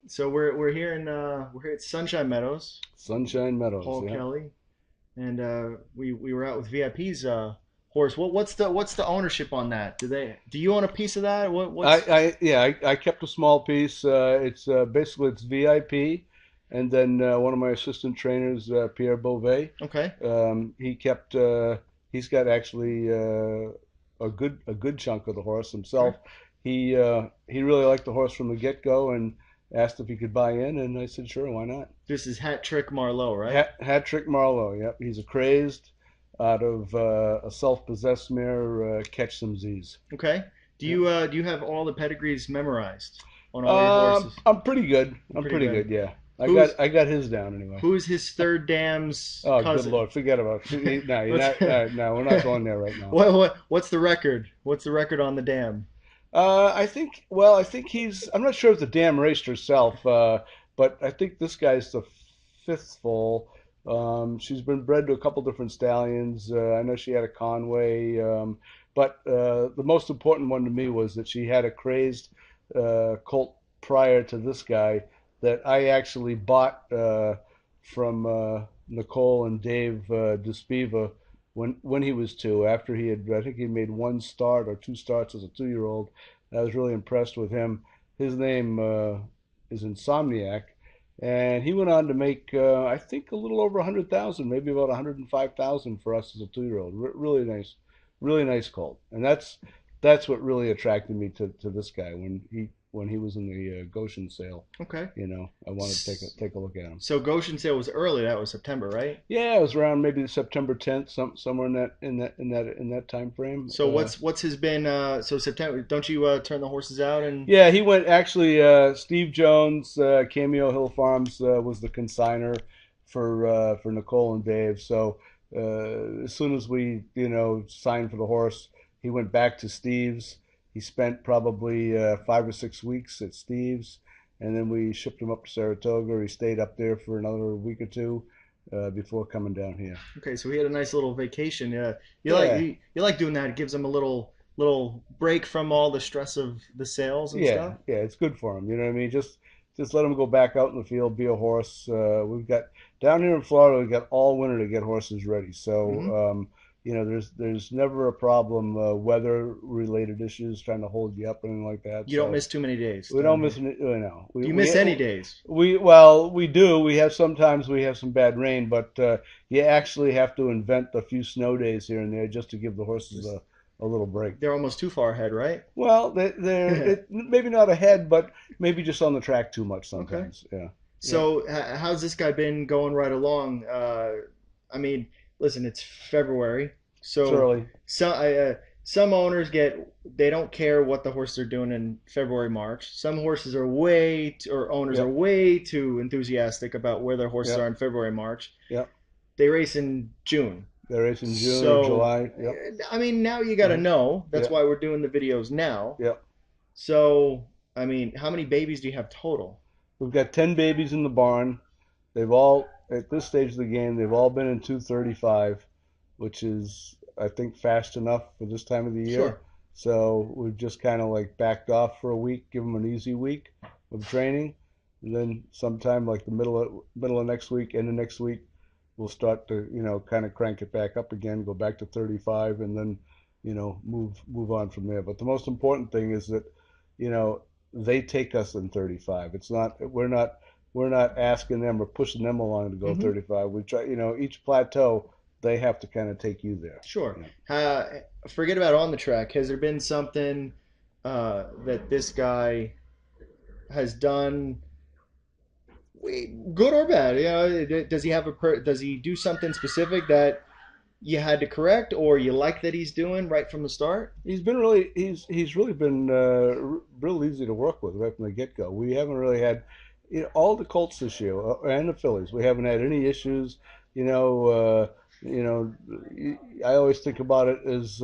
So we're here at Sunshine Meadows, Sunshine Meadows, Paul yeah. Kelley, and we were out with VIP's horse. What's the ownership on that? Do you own a piece of that? What's I kept a small piece. It's basically it's VIP, and then one of my assistant trainers, Pierre Beauvais, okay? he kept. He's got actually a good chunk of the horse Okay. himself. He really liked the horse from the get go and asked if he could buy in, and I said sure, why not? This is Hat Trick Marleau, right? Hat Trick Marleau, yep, he's a crazed out of a self-possessed mare, Catch Some Z's. Okay. Yep. Do you have all the pedigrees memorized on all your horses? I'm pretty good. I'm Pretty pretty good. good. Yeah, Who's I got his down anyway. who's his third dam's Oh, good cousin? Lord, forget about it. No, you're What's not. No, we're not going there right now. what's the record? What's the record on the dam? I think. Well, I think he's. I'm not sure if the dam raced herself, but I think this guy's the fifth foal. She's been bred to a couple different stallions. I know she had a Conway, but the most important one to me was that she had a crazed colt prior to this guy that I actually bought from Nicole and Dave Despiva when he was two. After he had, I think he made one start or two starts as a 2 year old. I was really impressed with him. His name is Insomniac, and he went on to make I think a little over 100,000, maybe about 105,000 for us as a 2 year old. Really nice colt, and that's what really attracted me to this guy when he was in the Goshen sale. Okay. I wanted to take a look at him. So Goshen sale was early. That was September, right? Yeah, it was around maybe September 10th, somewhere in that time frame. So what's his been? So September. Don't you turn the horses out and Yeah, he went actually. Steve Jones, Cameo Hill Farms, was the consigner for Nicole and Dave. So as soon as we signed for the horse, he went back to Steve's. He spent probably 5 or 6 weeks at Steve's, and then we shipped him up to Saratoga. He stayed up there for another week or two before coming down here. okay? So he had a nice little vacation. Yeah, Yeah, you like doing that. It gives him a little break from all the stress of the sales and yeah, stuff. yeah. It's good for him. You know what I mean? Just let him go back out in the field, be a horse. We've got down here in Florida. We've got all winter to get horses ready. Hmm. So there's never a problem. Weather related issues trying to hold you up or anything like that. You don't So miss too many days we don't down miss here. any. No, Do you miss any days? we do. We have sometimes we have some bad rain, but you actually have to invent a few snow days here and there just to give the horses a little break. They're almost too far ahead, right? Well, maybe not ahead, but maybe just on the track too much Okay. sometimes. Yeah, yeah. So how's this guy been going right along? I mean, listen, it's February, It's so early. some owners they don't care what the horses are doing in February, March. Some horses are or owners are Yep, way too enthusiastic about where their horses are yep, in February, March. yep. They race in June. They're race in June or So, July. Yep. I mean, now you got to Hmm. know. That's Yep, why we're doing the videos now. yep. So, I mean, how many babies do you have total? We've got 10 babies in the barn. They've all, at this stage of the game, they've all been in 235, which is, I think, fast enough for this time of the year. Sure. So we've just kind of like backed off for a week, give them an easy week of training, and then sometime like the middle of next week, end of next week, we'll start to kind of crank it back up again, go back to 35, and then move on from there. But the most important thing is that you know they take us in 35. It's not we're not asking them or pushing them along to go Hmm. 35. We try, each plateau they have to kind of take you there. Sure. Yeah. Forget about on the track. Has there been something that this guy has done, good or bad? Does he does he do something specific that you had to correct, or you like that he's doing right from the start? He's really been real easy to work with right from the get go. We haven't really had all the Colts this year and the Phillies. We haven't had any issues. You know, you know, I always think about it as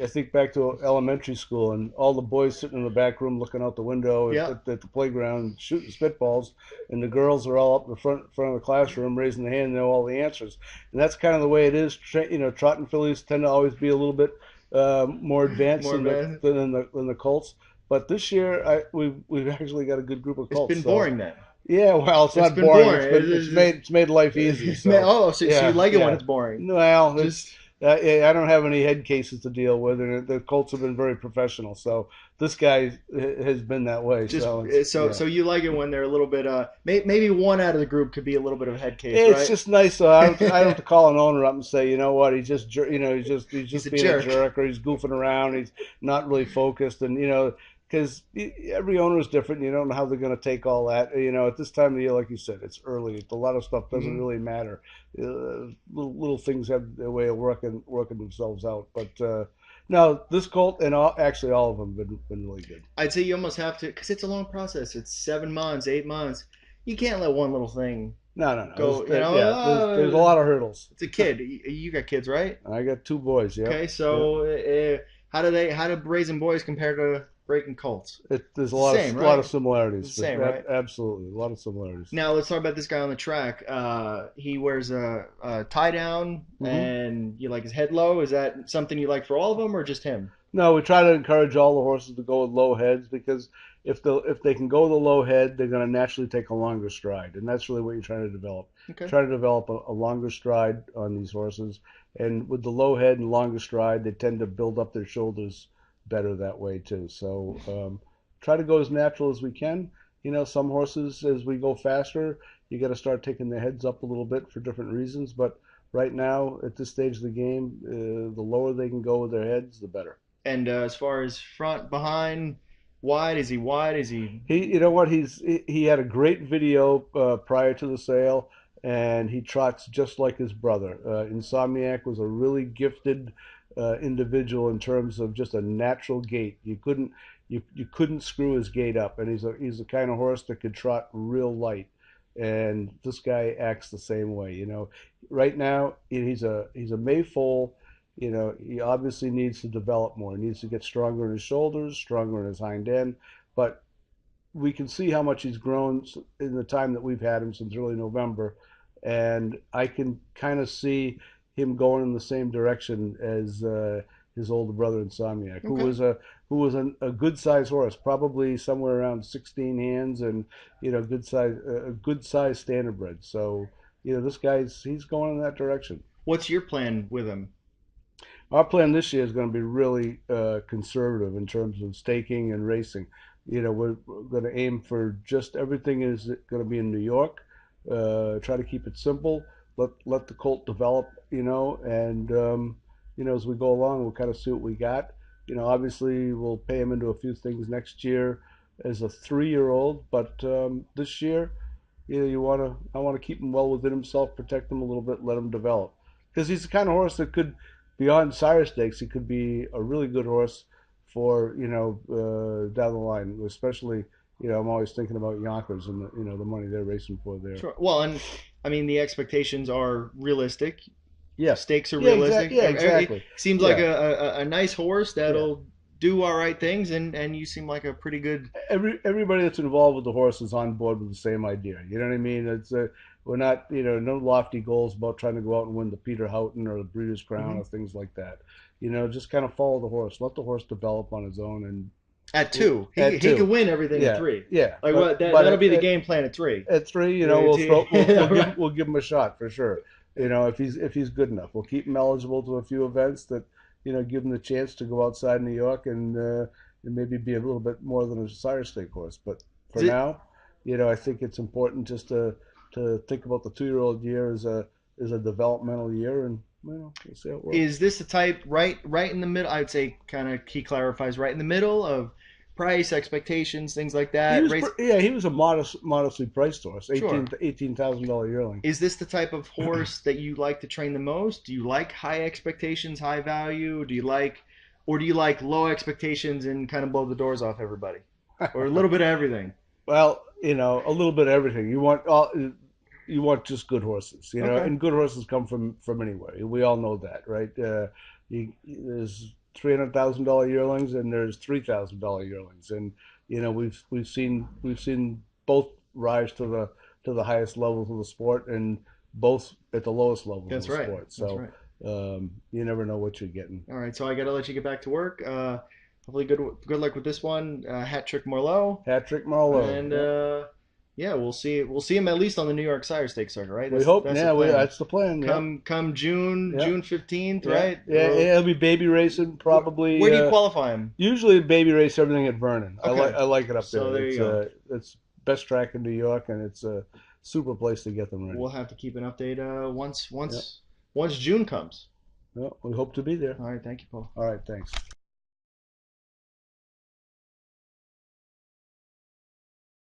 I think back to elementary school and all the boys sitting in the back room looking out the window at, Yeah. at, at the playground shooting spitballs, and the girls are all up in the front of the classroom raising their hand and know all the answers. And that's kind of the way it is. Trotting fillies tend to always be a little bit more advanced More than the advanced. than the Colts. But this year, we've actually got a good group of It's colts. been So boring then. yeah, well, it's It's not been boring. boring. It's made life easy. Man, So oh, so you yeah, like it when yeah. it's boring? Well, it's Just yeah, I don't have any head cases to deal with, and the Colts have been very professional. So this guy has been that way. just So it's yeah. so you like it when they're a little bit maybe one out of the group could be a little bit of a head case, It's right? just nice. So I don't have to call an owner up and say, you know what, he's He's just a being a jerk. jerk, or he's goofing around. He's not really focused, and because every owner is different. You don't know how they're going to take all that. At this time of the year, like you said, it's early. A lot of stuff doesn't Mhm. really matter. Little things have their way of working themselves out. But no, this Colt and actually all of them have been really good. I'd say you almost have to because it's a long process. It's 7 months, 8 months. You can't let one little thing No, no, no. go. You know, Yeah, there's a lot of hurdles. it's a kid. You got kids, right? I got two boys. Yep, Okay, yep. so how do raising boys compare to breaking colts? There's It's the same, lot of right? It's similarities, the but same, right? absolutely a lot of similarities. Now let's talk about this guy on the track. He wears a tie down, Hmm. and you like his head low. Is that something you like for all of them, or just him? No, we try to encourage all the horses to go with low heads because if they can go with a low head, they're going to naturally take a longer stride, and that's really what you're trying to develop. Okay. Try to develop a longer stride on these horses, and with the low head and longer stride, they tend to build up their shoulders better that way too. So try to go as natural as we can. Some horses, as we go faster, you got to start taking their heads up a little bit for different reasons. But right now, at this stage of the game, the lower they can go with their heads, the better. And as far as front, behind, wide, is he wide? Is he You know what? He had a great video prior to the sale, and he trots just like his brother. Insomniac was a really gifted individual in terms of just a natural gait. You couldn't screw his gait up, and he's the kind of horse that could trot real light. And this guy acts the same way. Right now he's a Mayfoal. He obviously needs to develop more. He needs to get stronger in his shoulders, stronger in his hind end, but we can see how much he's grown in the time that we've had him since early November, and I can kind of see him going in the same direction as his older brother Insomniac, okay? who was a good size horse, probably somewhere around 16 hands, and a good size standardbred. So this he's going in that direction. What's your plan with him? Our plan this year is going to be really conservative in terms of staking and racing. We're going to aim for just everything is going to be in New York. Try to keep it simple. Let the colt develop. And as we go along, we'll kind of see what we got. Obviously we'll pay him into a few things next year as a 3-year old, but this year, I want to keep him well within himself, protect him a little bit, let him develop, because he's the kind of horse that could, beyond sire stakes, he could be a really good horse for down the line, especially. I'm always thinking about Yonkers and the money they're racing for there. Sure. Well, and I mean the expectations are realistic. Yes. Stakes are Yeah. realistic. Yeah. It Exactly. seems like Yeah. a nice horse Yeah. that'll do all right things, and you seem like a pretty good. Everybody that's involved with the horse is on board with the same idea. You know what I mean? We're not no lofty goals about trying to go out and win the Peter Houghton or the Breeders' Crown Mhm. or things like that. Just kind of follow the horse, let the horse develop on his own, and At two, at he could two, win everything at yeah, three. yeah. Like what? But That'll be the game plan at three. at three, Right. we'll give him a shot for sure. If he's good enough, we'll keep him eligible to a few events that give him the chance to go outside New York and maybe be a little bit more than a sire stake horse. But Is for it now, I think it's important just to think about the 2-year-old year as a developmental year, and we'll see how it works. is this the type right in the middle? I'd say kind of he clarifies right in the middle of price expectations, things like that. Race. Yeah, he was a modestly priced horse, Sure. $18,000 yearling. Is this the type of horse that you like to train the most? Do you like high expectations, high value? Or do you like low expectations and kind of blow the doors off everybody, or a little bit of everything? Well, a little bit of everything. You want just good horses, Okay. and good horses come from anywhere. We all know that, right? There's $300,000 yearlings and there's $3,000 yearlings, and we've seen both rise to the highest levels of the sport, and both at the lowest levels of That's the right. sport. That's So right. you never know what you're getting. All right. So I got to let you get back to work. hopefully good luck with this one. Hat Trick Marleau, Hat Trick Marleau. and Yep. yeah, we'll see him at least on the New York Sire Stakes circuit, right? We That's hope. that's the Yeah, plan. that's the plan. Yep. Come June Yep. June 15th, Yeah. right? Yeah. It'll be baby racing probably. Where do you qualify him? Usually baby race everything at Vernon. Okay, I like it up so there. there you go. It's best track in New York, and it's a super place to get them ready. We'll have to keep an update once Yep. once once June comes. Well, we hope to be there. All right, thank you, Paul. All right, thanks.